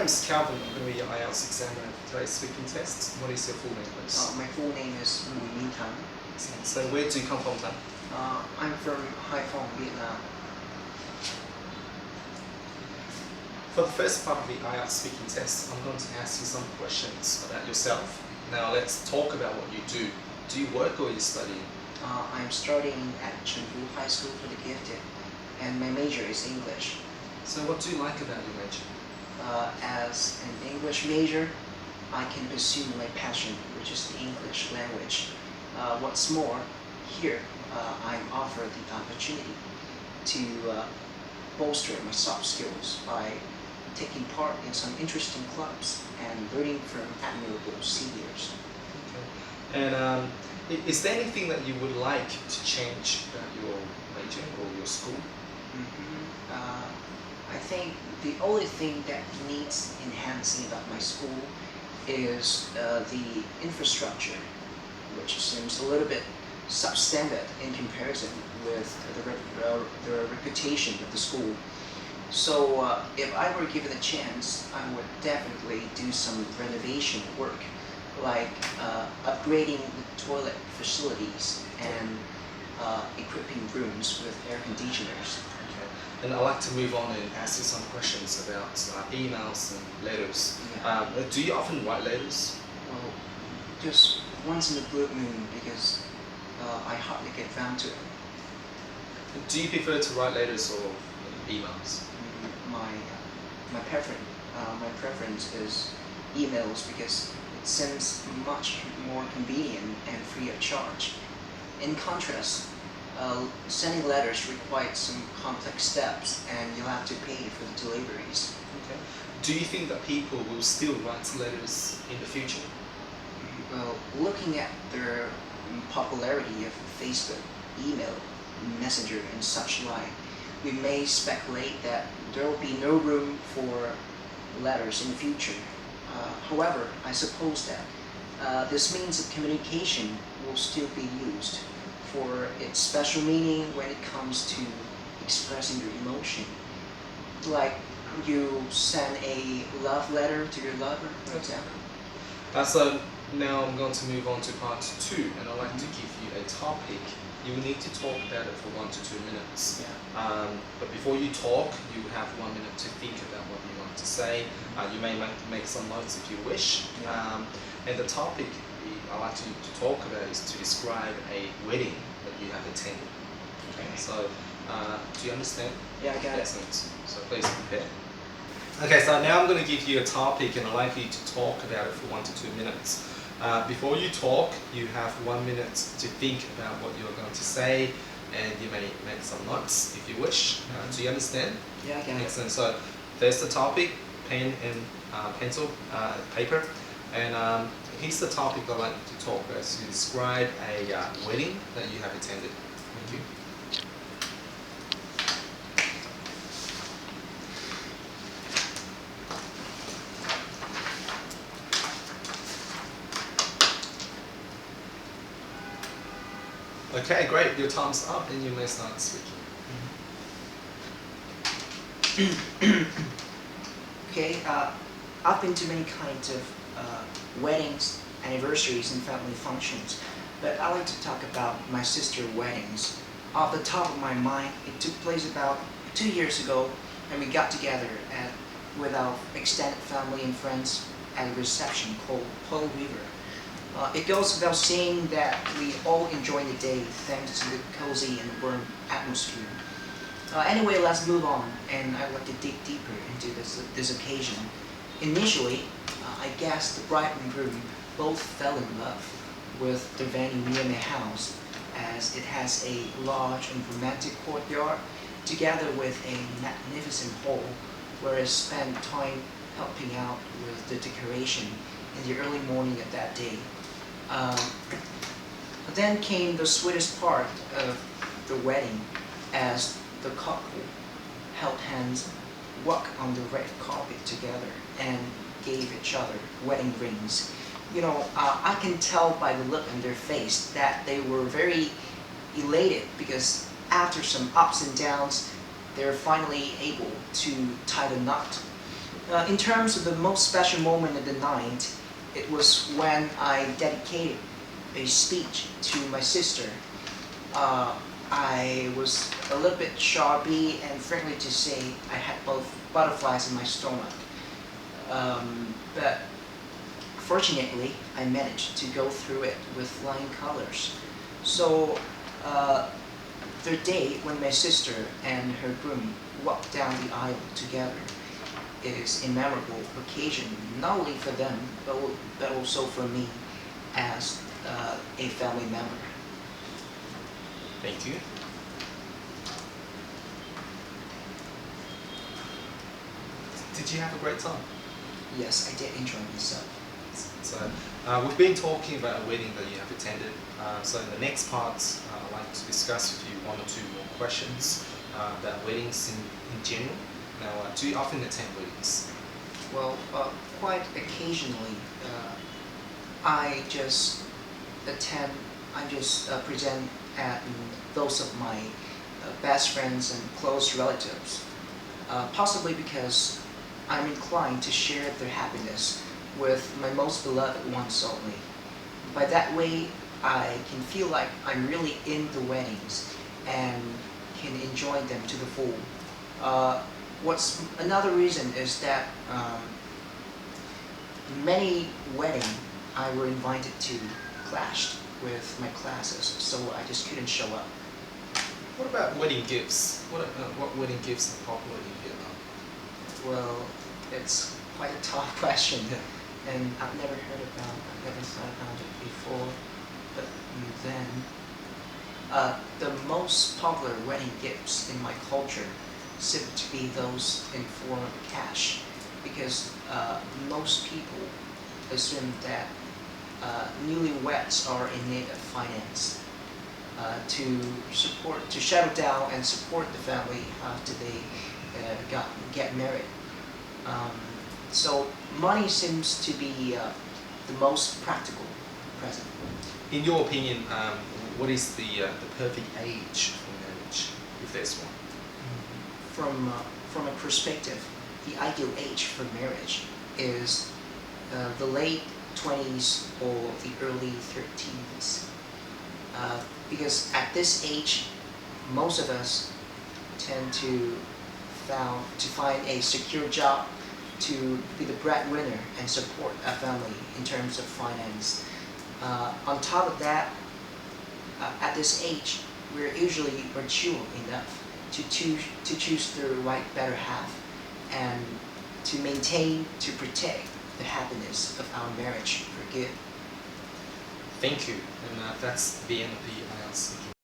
name's Calvin. I'm going to be your Ielts examiner for today's speaking test. What is your full name, please? My full name is Nguyen Tan. So where do you come from, Tan? I'm from Haiphong, Vietnam. For the first part of the Ielts speaking test, I'm going to ask you some questions about yourself. Now let's talk about what you do. Do you work or are you studying? I'm studying at Chengdu High School for the Gifted, and my major is English. So what do you like about your major? As an English major, I can pursue my passion, which is the English language. What's more, here I'm offered the opportunity to bolster my soft skills by taking part in some interesting clubs and learning from admirable seniors. Okay. And is there anything that you would like to change about your major or your school? I think the only thing that needs enhancing about my school is the infrastructure, which seems a little bit substandard in comparison with the reputation of the school. So if I were given a chance, I would definitely do some renovation work, like upgrading the toilet facilities and equipping rooms with air conditioners. Okay. And I'd like to move on and ask you some questions about emails and letters. Yeah. Do you often write letters? Well, just once in a blue moon, because I hardly get round to it. Do you prefer to write letters or emails? My preference is emails because it seems much more convenient and free of charge. In contrast, sending letters requires some complex steps, and you'll have to pay for the deliveries. Okay. Do you think that people will still write letters in the future? Well, looking at the popularity of Facebook, email, Messenger, and such like, we may speculate that there will be no room for letters in the future. However, I suppose that this means of communication will still be used for its special meaning when it comes to expressing your emotion. Like you send a love letter to your lover, for example. So now I'm going to move on to part 2, and I'd like to give you a topic. You will need to talk about it for 1 to 2 minutes. Yeah. But before you talk, you have 1 minute to think about what you want to say. You may make some notes if you wish. Yeah. And the topic I'd like you to talk about is to describe a wedding that you have attended. Okay. So, do you understand? Yeah, I got it. Excellent. So please prepare. Okay, so now I'm going to give you a topic, and I'd like you to talk about it for 1 to 2 minutes. Before you talk, you have 1 minute to think about what you're going to say, and you may make some notes if you wish. Do you understand? Yeah, I got it. Excellent. So there's the topic, pen and pencil, paper, and here's the topic I'd like you to talk about. So you describe a wedding that you have attended. Thank you. Okay, great. Your time's up, and you may start speaking. Okay, I've been to many kinds of weddings, anniversaries, and family functions, but I like to talk about my sister's weddings. Off the top of my mind, it took place about 2 years ago, and we got together with our extended family and friends at a reception called Pearl River. It goes without saying that we all enjoyed the day thanks to the cozy and warm atmosphere. Anyway, let's move on, and I'd like to dig deeper into this occasion. Initially, I guess the bride and groom both fell in love with the venue near my house, as it has a large and romantic courtyard together with a magnificent hall where I spent time helping out with the decoration in the early morning of that day. Then came the sweetest part of the wedding, as the couple held hands, walked on the red carpet together, and gave each other wedding rings. You know, I can tell by the look on their face that they were very elated, because after some ups and downs, they're finally able to tie the knot. In terms of the most special moment of the night, it was when I dedicated a speech to my sister. I was a little bit sharply and frankly to say I had both butterflies in my stomach. But fortunately, I managed to go through it with flying colors. So the day when my sister and her groom walked down the aisle together is a memorable occasion, not only for them, but also for me as a family member. Thank you. Did you have a great time? Yes, I did enjoy myself. So we've been talking about a wedding that you have attended. So in the next part, I'd like to discuss with you one or two more questions about weddings in general. Now, do you often attend weddings? Well, quite occasionally, I just present at those of my best friends and close relatives, possibly because I'm inclined to share their happiness with my most beloved ones only. By that way, I can feel like I'm really in the weddings and can enjoy them to the full. What's another reason is that many weddings I were invited to clashed with my classes, so I just couldn't show up. What about wedding gifts? What wedding gifts are popular in Vietnam? Well, it's quite a tough question, and I've never thought about it before. But then, the most popular wedding gifts in my culture seem to be those in form of cash, because most people assume that newlyweds are in need of finance to settle down and support the family after they get married. So money seems to be the most practical present. In your opinion, what is the perfect age for marriage, if there's one? From a perspective, the ideal age for marriage is the late 20s or the early 30s. Because at this age, most of us tend to find a secure job, to be the breadwinner and support a family in terms of finance. On top of that, at this age, we're usually mature enough to choose the right better half and to protect the happiness of our marriage for good. Thank you, and that's the end of the IELTS.